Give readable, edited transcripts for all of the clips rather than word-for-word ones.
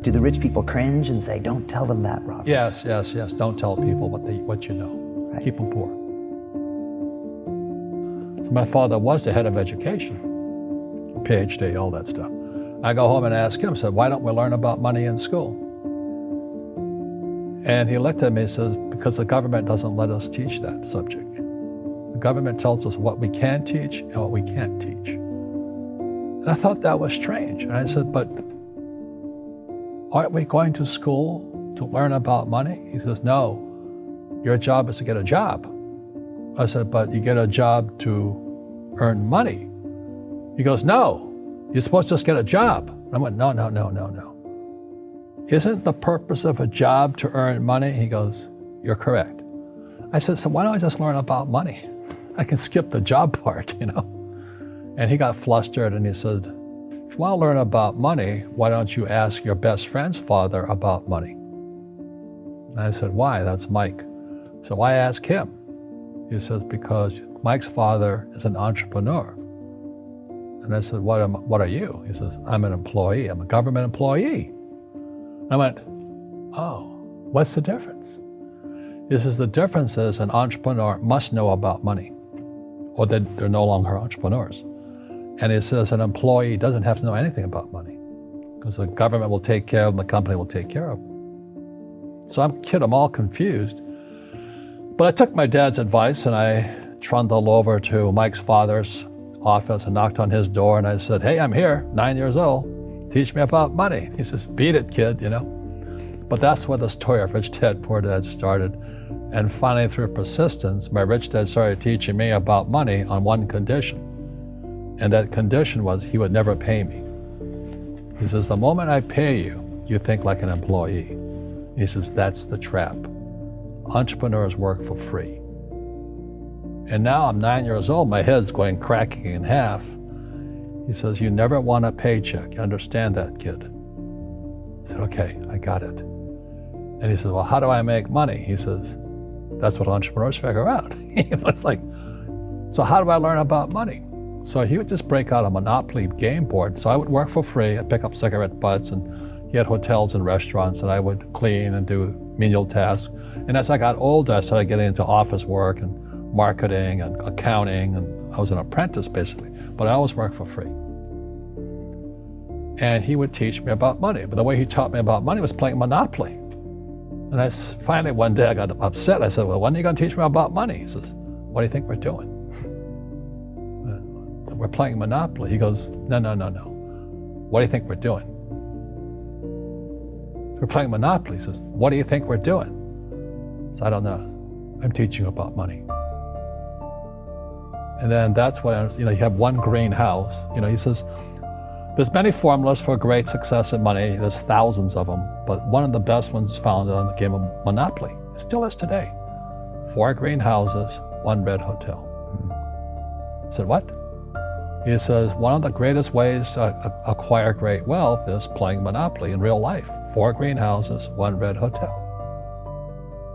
Do the rich people cringe and say, don't tell them that, Robert? Yes. Don't tell people what you know. Right. Keep them poor. So my father was the head of education, PhD, all that stuff. I go home and ask him, said, why don't we learn about money in school? And he looked at me and says, because the government doesn't let us teach that subject. The government tells us what we can teach and what we can't teach. And I thought that was strange. And I said, but aren't we going to school to learn about money? He says, no, your job is to get a job. I said, but you get a job to earn money. He goes, no, you're supposed to just get a job. I went, no. Isn't the purpose of a job to earn money? He goes, you're correct. I said, so why don't I just learn about money? I can skip the job part, you know? And he got flustered and he said, if you want to learn about money, why don't you ask your best friend's father about money? And I said, why? That's Mike. So I asked him. He says, because Mike's father is an entrepreneur. And I said, what are you? He says, I'm an employee. I'm a government employee. I went, oh, what's the difference? He says, the difference is an entrepreneur must know about money, or they're no longer entrepreneurs. And he says an employee doesn't have to know anything about money, because the government will take care of them, the company will take care of them. So I'm all confused. But I took my dad's advice and I trundled over to Mike's father's office and knocked on his door and I said, hey, I'm here, 9 years old. Teach me about money. He says, beat it, kid, you know. But that's where the story of Rich Dad, Poor Dad started. And finally, through persistence, my rich dad started teaching me about money on one condition. And that condition was he would never pay me. He says, the moment I pay you, you think like an employee. He says, that's the trap. Entrepreneurs work for free. And now I'm 9 years old, my head's going cracking in half. He says, you never want a paycheck. You understand that, kid? I said, okay, I got it. And he says, well, how do I make money? He says, that's what entrepreneurs figure out. It's like, so how do I learn about money? So he would just break out a Monopoly game board. So I would work for free. I'd pick up cigarette butts, and he had hotels and restaurants, and I would clean and do menial tasks. And as I got older, I started getting into office work and marketing and accounting, and I was an apprentice basically, but I always worked for free. And he would teach me about money, but the way he taught me about money was playing Monopoly. And finally one day I got upset. I said, well, when are you going to teach me about money? He says, what do you think we're doing? We're playing Monopoly. He goes, no. What do you think we're doing? We're playing Monopoly. He says, what do you think we're doing? So I don't know. I'm teaching you about money. And then that's when, you have one greenhouse. He says, there's many formulas for great success in money. There's thousands of them, but one of the best ones is found on the game of Monopoly. It still is today. 4 greenhouses, 1 red hotel. I said, what? He says, one of the greatest ways to acquire great wealth is playing Monopoly in real life. 4 greenhouses, 1 red hotel.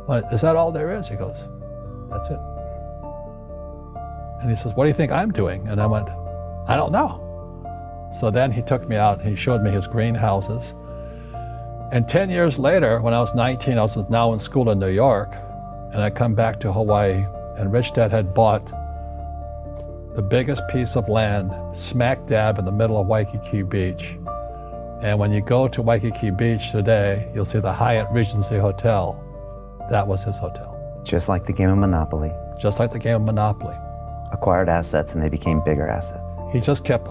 Well, is that all there is? He goes, that's it. And he says, what do you think I'm doing? And I went, I don't know. So then he took me out and he showed me his greenhouses. And 10 years later, when I was 19, I was now in school in New York, and I come back to Hawaii, and Rich Dad had bought the biggest piece of land smack dab in the middle of Waikiki Beach. And when you go to Waikiki Beach today, you'll see the Hyatt Regency Hotel. That was his hotel. Just like the game of Monopoly. Just like the game of Monopoly. Acquired assets and they became bigger assets. He just kept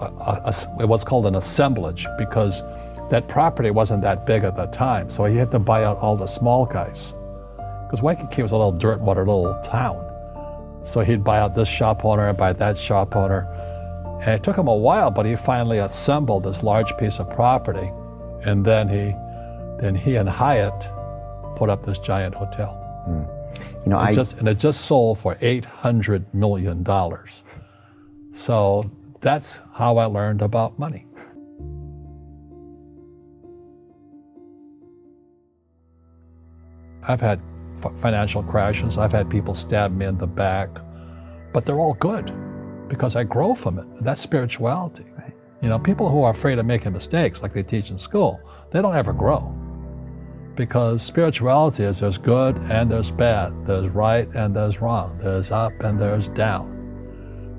what's called an assemblage, because that property wasn't that big at that time. So he had to buy out all the small guys. Because Waikiki was a little dirt water little town. So he'd buy out this shop owner and buy that shop owner. And it took him a while, but he finally assembled this large piece of property. And then he and Hyatt put up this giant hotel. It just sold for $800 million. So that's how I learned about money. I've had financial crashes. I've had people stab me in the back, but they're all good because I grow from it. That's spirituality. Right. People who are afraid of making mistakes, like they teach in school, they don't ever grow. Because spirituality is there's good and there's bad, there's right and there's wrong, there's up and there's down.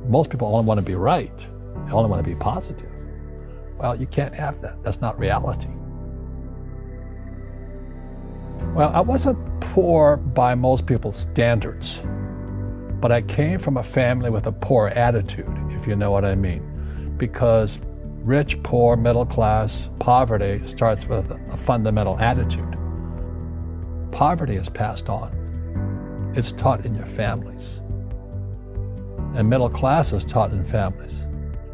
Most people only want to be right, they only want to be positive. Well, you can't have that. That's not reality. Well, I wasn't poor by most people's standards, but I came from a family with a poor attitude, if you know what I mean. Because rich, poor, middle class, poverty starts with a fundamental attitude. Poverty is passed on. It's taught in your families. And middle class is taught in families.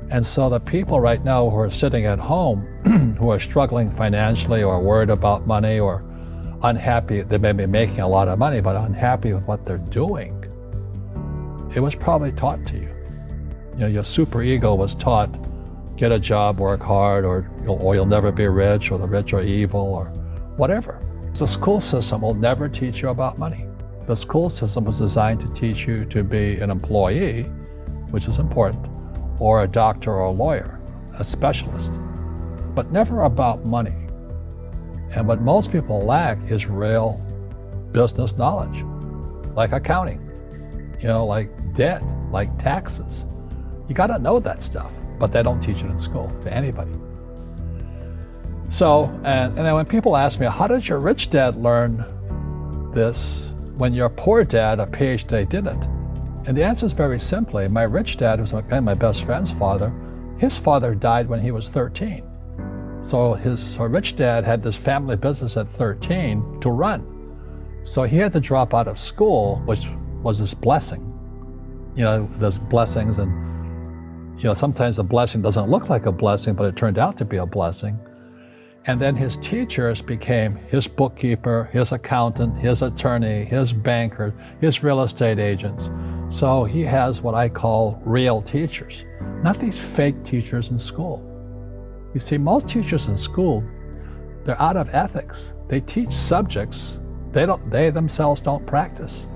And so the people right now who are sitting at home, who are struggling financially or worried about money or unhappy, they may be making a lot of money, but unhappy with what they're doing, it was probably taught to you. Your super ego was taught, get a job, work hard, or you'll never be rich, or the rich are evil, or whatever. The school system will never teach you about money. The school system was designed to teach you to be an employee, which is important, or a doctor or a lawyer, a specialist, but never about money. And what most people lack is real business knowledge, like accounting, like debt, like taxes. You got to know that stuff, but they don't teach it in school to anybody. So, and then when people ask me, how did your rich dad learn this when your poor dad, a PhD, didn't? And the answer is very simply, my rich dad, who's my best friend's father, his father died when he was 13. So his rich dad had this family business at 13 to run. So he had to drop out of school, which was his blessing. There's blessings, and sometimes the blessing doesn't look like a blessing, but it turned out to be a blessing. And then his teachers became his bookkeeper, his accountant, his attorney, his banker, his real estate agents. So he has what I call real teachers, not these fake teachers in school. You see, most teachers in school, they're out of ethics. They teach subjects they themselves don't practice.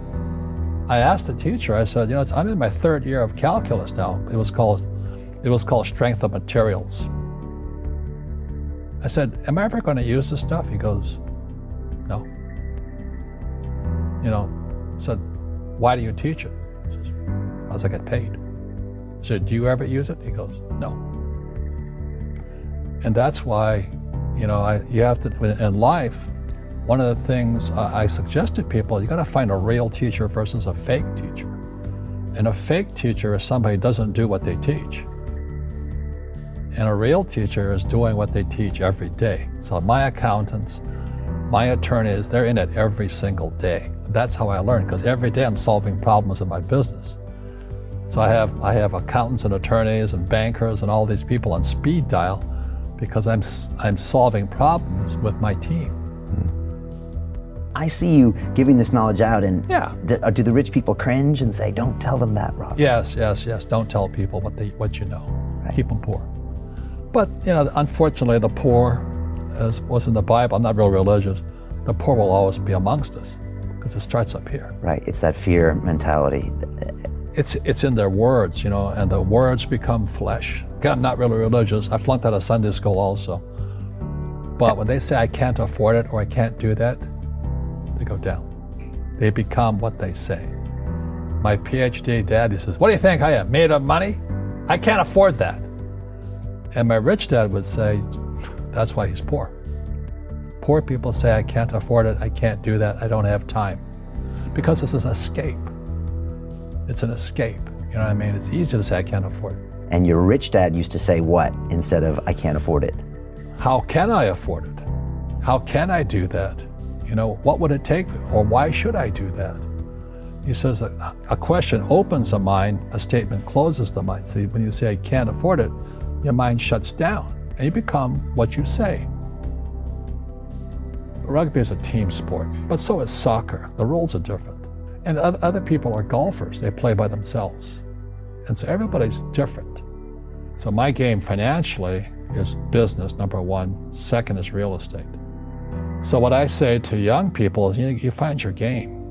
I asked the teacher, I said, I'm in my third year of calculus now. It was called strength of materials. I said, am I ever going to use this stuff? He goes, no. I said, why do you teach it? He says, because I get paid. I said, do you ever use it? He goes, no. And that's why, you have to, in life, one of the things I suggest to people, you got to find a real teacher versus a fake teacher. And a fake teacher is somebody who doesn't do what they teach. And a real teacher is doing what they teach every day. So my accountants, my attorneys, they're in it every single day. And that's how I learn, because every day I'm solving problems in my business. So I have accountants and attorneys and bankers and all these people on speed dial because I'm solving problems with my team. I see you giving this knowledge out, and yeah. Do the rich people cringe and say, don't tell them that, Rob? Yes. Don't tell people what you know. Right. Keep them poor. But, unfortunately, the poor, as was in the Bible, I'm not real religious, the poor will always be amongst us because it starts up here. Right, it's that fear mentality. It's in their words, and the words become flesh. Again, I'm not really religious. I flunked out of Sunday school also. But when they say I can't afford it or I can't do that, they go down. They become what they say. My PhD daddy says, what do you think I am, made of money? I can't afford that. And my rich dad would say, that's why he's poor. Poor people say, I can't afford it, I can't do that, I don't have time. Because it's an escape. It's an escape, you know what I mean? It's easy to say, I can't afford it. And your rich dad used to say what instead of, I can't afford it? How can I afford it? How can I do that? What would it take, or why should I do that? He says that a question opens the mind, a statement closes the mind. So when you say, I can't afford it, your mind shuts down and you become what you say. Rugby is a team sport, but so is soccer. The rules are different. And other people are golfers. They play by themselves. And so everybody's different. So my game financially is business, number one. Second is real estate. So what I say to young people is, you find your game.